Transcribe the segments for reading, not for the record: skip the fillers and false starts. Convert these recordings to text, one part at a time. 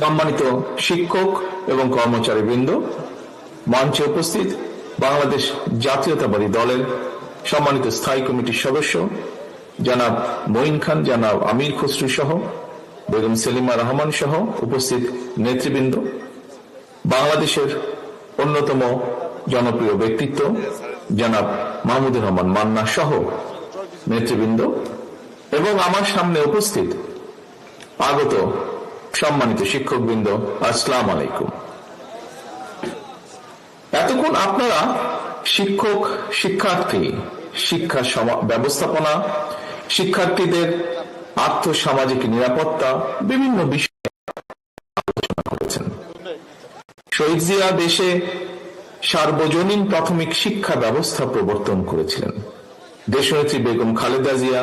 সম্মানিত শিক্ষক এবং কর্মচারীবৃন্দ, মঞ্চে উপস্থিত বাংলাদেশ জাতীয়তাবাদী দলের সম্মানিত স্থায়ী কমিটির সদস্য জনাব মঈন খান, জনাব আমির খসরু সহ বেগম সেলিমা রহমান সহ উপস্থিত নেতৃবৃন্দ, বাংলাদেশের অন্যতম জনপ্রিয় ব্যক্তিত্ব জনাব মাহমুদুর রহমান মান্না সহ নেতৃবৃন্দ এবং আমার সামনে উপস্থিত আগত সম্মানিত শিক্ষকবৃন্দ, আসসালামু আলাইকুম। এতক্ষণ আপনারা শিক্ষক, শিক্ষার্থী, শিক্ষা ব্যবস্থাপনা, শিক্ষার্থীদের আর্থসামাজিক নিরাপত্তা, বিভিন্ন বিষয়ে আলোচনা করেছেন। শহীদ জিয়া দেশে সার্বজনীন প্রাথমিক শিক্ষা ব্যবস্থা প্রবর্তন করেছিলেন। দেশনেত্রী বেগম খালেদা জিয়া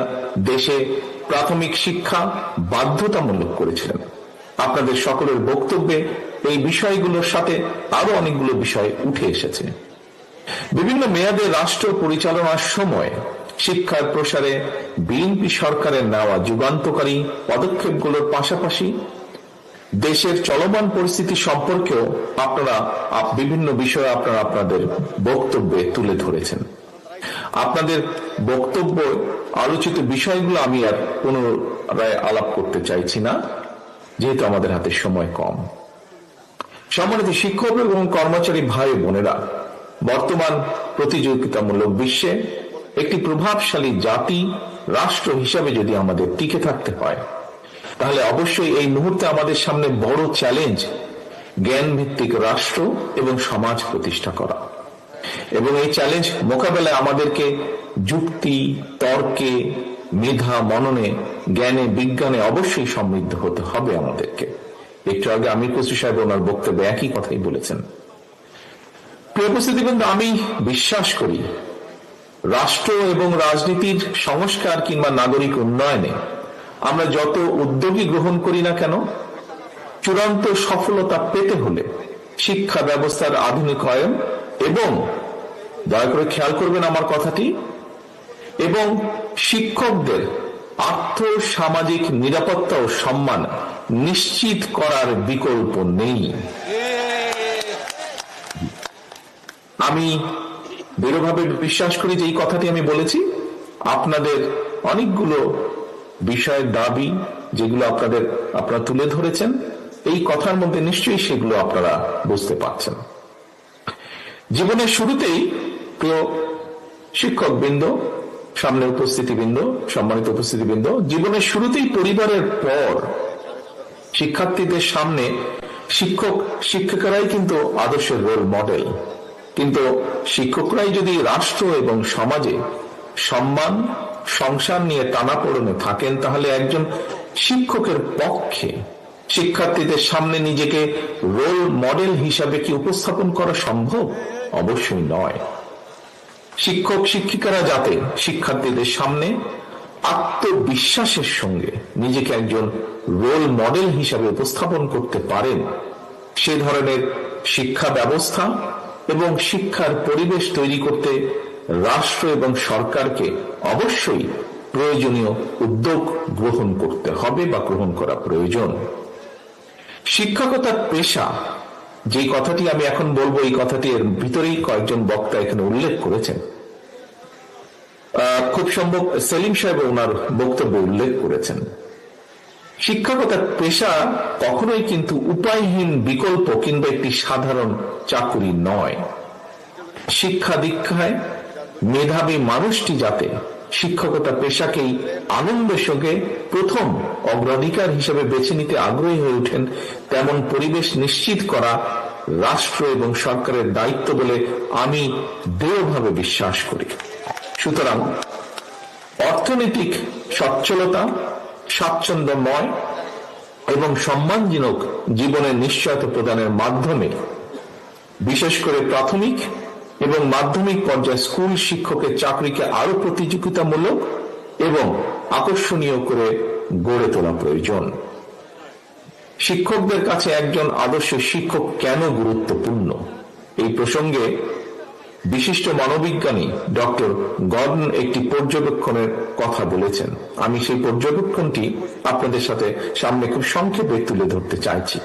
দেশে প্রাথমিক শিক্ষা বাধ্যতামূলক করেছিলেন। আপনাদের সকলের বক্তব্যে এই বিষয়গুলোর সাথে আরো অনেকগুলো বিষয় উঠে এসেছে। বিভিন্ন মেয়াদে রাষ্ট্র পরিচালনার সময় শিক্ষার প্রসারে বিএনপি সরকারের নেওয়া যুগান্তকারী পদক্ষেপগুলোর পাশাপাশি দেশের চলমান পরিস্থিতি সম্পর্কেও আপনারা বিভিন্ন বিষয়ে আপনাদের বক্তব্যে তুলে ধরেছেন। আপনাদের বক্তব্য আলোচিত বিষয়গুলো আমি আর পুনরায় আলাপ করতে চাইছি না, যেহেতু আমাদের হাতে সময় কম। সম্মানিত শিক্ষক এবং কর্মচারী ভাই বোনেরা, বর্তমান প্রতিযোগিতামূলক বিশ্বে একটি প্রভাবশালী জাতি, রাষ্ট্র হিসাবে যদি আমাদের টিকে থাকতে হয়, তাহলে অবশ্যই এই মুহূর্তে আমাদের সামনে বড় চ্যালেঞ্জ জ্ঞান ভিত্তিক রাষ্ট্র এবং সমাজ প্রতিষ্ঠা করা। এবং এই চ্যালেঞ্জ মোকাবেলায় আমাদেরকে যুক্তি, তর্কে, মেধা, মননে, জ্ঞানে, বিজ্ঞানে অবশ্যই সমৃদ্ধ হতে হবে আমাদেরকে। একটু আগে আমির খসরু সাহেব ওনার বক্তব্যে একই কথাই বলেছেন। প্রিয় উপস্থিতিবৃন্দ, আমি বিশ্বাস করি রাষ্ট্র এবং রাজনীতির সংস্কার কিংবা নাগরিক উন্নয়নে আমরা যত উদ্যোগই গ্রহণ করি না কেন, চূড়ান্ত সফলতা পেতে হলে শিক্ষা ব্যবস্থার আধুনিকায়ন এবং, দয়া করে খেয়াল করবেন আমার কথাটি, এবং শিক্ষকদের আর্থসামাজিক নিরাপত্তা ও সম্মান নিশ্চিত করার বিকল্প নেই। আমি দৃঢ়ভাবে বিশ্বাস করি যে এই কথাটি আমি বলেছি, আপনাদের অনেকগুলো বিষয়ের দাবি যেগুলো আপনারা তুলে ধরেছেন, এই কথার মধ্যে নিশ্চয়ই সেগুলো আপনারা বুঝতে পারছেন। জীবনের শুরুতেই প্রিয় শিক্ষকবৃন্দ, সামনে উপস্থিতিবৃন্দ, সম্মানিত উপস্থিতিবৃন্দ, জীবনের শুরুতেই পরিবারের পর শিক্ষার্থীদের সামনে শিক্ষক শিক্ষিকারাই কিন্তু আদর্শের রোল মডেল। কিন্তু শিক্ষকরাই যদি রাষ্ট্র এবং সমাজে সম্মান, সংসার নিয়ে টানাপোড়েনে থাকেন, তাহলে একজন শিক্ষকের পক্ষে শিক্ষার্থীদের সামনে নিজেকে রোল মডেল হিসাবে কি উপস্থাপন করা সম্ভব? অবশ্যই নয়। শিক্ষক শিক্ষিকারা যাতে শিক্ষার্থীদের সামনে আত্মবিশ্বাসের সঙ্গে নিজেকে একজন রোল মডেল হিসাবে উপস্থাপন করতে পারেন, সে ধরনের শিক্ষা ব্যবস্থা এবং শিক্ষার পরিবেশ তৈরি করতে রাষ্ট্র এবং সরকারকে অবশ্যই প্রয়োজনীয় উদ্যোগ গ্রহণ করতে হবে বা গ্রহণ করা প্রয়োজন। শিক্ষকতার পেশা, যে কথাটি আমি এখন বলবো, এই কথাটি এর ভিতরেই কয়েকজন বক্তা এখানে উল্লেখ করেছেন। খুব সম্ভব সেলিম সাহেব ওনার বক্তব্যে উল্লেখ করেছেন। শিক্ষকতার পেশা কখনোই কিন্তু উপায়হীন বিকল্প কিংবা একটি সাধারণ চাকুরি নয়। শিক্ষা দীক্ষায় মেধাবী মানুষটি যাতে শিক্ষকতা পেশাকেই আনন্দের সঙ্গে প্রথম অগ্রাধিকার হিসেবে বেছে নিতে আগ্রহী হয়ে ওঠেন, তেমন পরিবেশ নিশ্চিত করা রাষ্ট্র এবং সরকারের দায়িত্ব বলে আমি দৃঢ়ভাবে বিশ্বাস করি। সুতরাং অর্থনৈতিক সচ্ছলতা, স্বাচ্ছন্দ্যময় এবং সম্মানজনক জীবনের নিশ্চয়তা প্রদানের মাধ্যমে বিশেষ করে প্রাথমিক এবং মাধ্যমিক পর্যায়ে স্কুল শিক্ষকের চাকরিকে আরো প্রতিযোগিতামূলক এবং আকর্ষণীয় করে গড়ে তোলা প্রয়োজন। শিক্ষকদের কাছে একজন আদর্শ শিক্ষক কেন গুরুত্বপূর্ণ, এই প্রসঙ্গে বিশিষ্ট মানবিজ্ঞানী ডক্টর গর্ডন একটি পর্যবেক্ষণের কথা বলেছেন। আমি সেই পর্যবেক্ষণটি আপনাদের সাথে সামনে খুব সংক্ষেপে তুলে ধরতে চাইছি।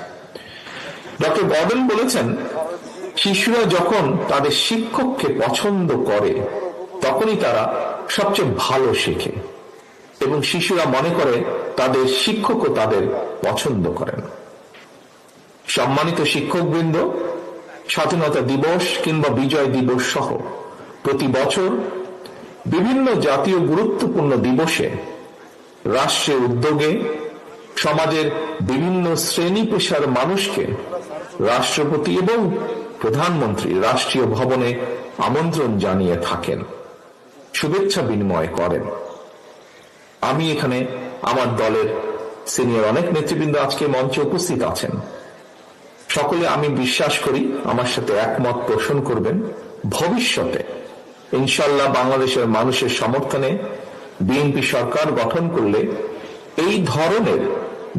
ডক্টর গর্ডন বলেছেন, শিশুরা যখন তাদের শিক্ষককে পছন্দ করে তখনই তারা সবচেয়ে ভালো শেখে এবং শিশুরা মনে করে তাদের শিক্ষকও তাদের পছন্দ করেন। সম্মানিত শিক্ষকবৃন্দ, স্বাধীনতা দিবস কিংবা বিজয় দিবস সহ প্রতি বছর বিভিন্ন জাতীয় গুরুত্বপূর্ণ দিবসে রাষ্ট্রের উদ্যোগে সমাজের বিভিন্ন শ্রেণী পেশার মানুষকে রাষ্ট্রপতি এবং প্রধানমন্ত্রী রাষ্ট্রীয় ভবনে আমন্ত্রণ জানিয়ে থাকেন, শুভেচ্ছা বিনিময় করেন। আমি এখানে আমার দলের সিনিয়র অনেক নেতৃবৃন্দ আজকে মঞ্চে উপস্থিত আছেন। সকলে আমি বিশ্বাস করি আমার সাথে একমত পোষণ করবেন, ভবিষ্যতে ইনশাল্লাহ বাংলাদেশের মানুষের সমর্থনে বিএনপি সরকার গঠন করলে এই ধরনের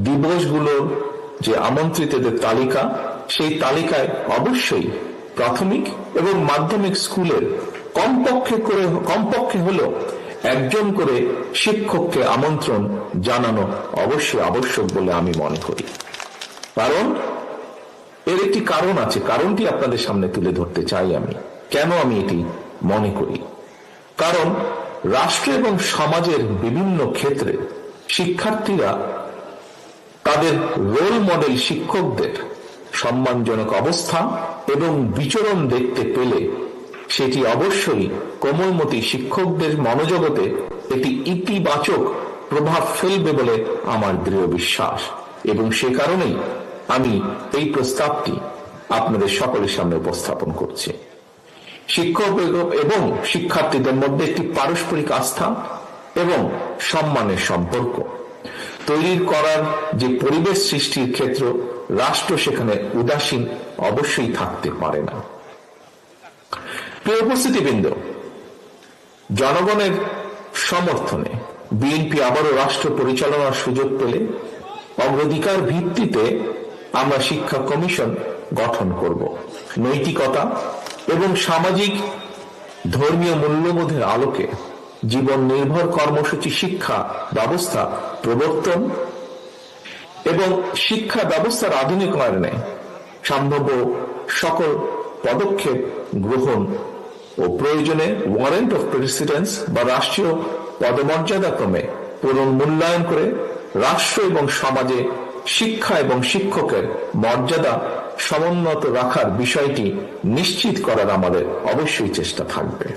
দিবসগুলোর যে আমন্ত্রিতদের তালিকা, সেই তালিকায় অবশ্যই প্রাথমিক এবং মাধ্যমিক স্কুলের কমপক্ষে হলেও একজন করে শিক্ষককে আমন্ত্রণ জানানো অবশ্যই আবশ্যক বলে আমি মনে করি। কারণ এর একটি কারণ আছে, কারণটি আপনাদের সামনে তুলে ধরতে চাই আমি। কেন আমি এটি মনে করি? কারণ রাষ্ট্র এবং সমাজের বিভিন্ন ক্ষেত্রে শিক্ষার্থীরা তাদের রোল মডেল শিক্ষকদের সম্মানজনক অবস্থা এবং বিচরণ দেখতে পেলে সেটি অবশ্যই কোমলমতি শিক্ষকদের মনোজগতে একটি ইতিবাচক প্রভাব ফেলবে বলে আমার দৃঢ় বিশ্বাস, এবং সে কারণেই আমি এই প্রস্তাবটি আপনাদের সকলের সামনে উপস্থাপন করছি। শিক্ষক এবং শিক্ষার্থীদের মধ্যে একটি পারস্পরিক আস্থা এবং সম্মানের সম্পর্ক তৈরি করার যে পরিবেশ সৃষ্টির ক্ষেত্র, রাষ্ট্র সেখানে উদাসীন অবশ্যই থাকতে পারে না। প্রিয় উপস্থিতিবৃন্দ, জনগণের সমর্থনে বিএনপি আবারও রাষ্ট্র পরিচালনার সুযোগ পেলে অগ্রাধিকার ভিত্তিতে আমরা শিক্ষা কমিশন গঠন করব। নৈতিকতা এবং সামাজিক ধর্মীয় মূল্যবোধের আলোকে জীবন নির্ভর কর্মসূচি শিক্ষা ব্যবস্থা প্রবর্তন এবং শিক্ষা ব্যবস্থার আধুনিকায়নে সম্ভাব্য সকল পদক্ষেপ গ্রহণ ও প্রয়োজনে ওয়ারেন্ট অফ প্রেসিডেন্স বা রাষ্ট্রীয় পদমর্যাদাক্রমে পুনর্মূল্যায়ন করে রাষ্ট্র এবং সমাজে শিক্ষা এবং শিক্ষকের মর্যাদা সমুন্নত রাখার বিষয়টি নিশ্চিত করার আমাদের অবশ্যই চেষ্টা থাকবে।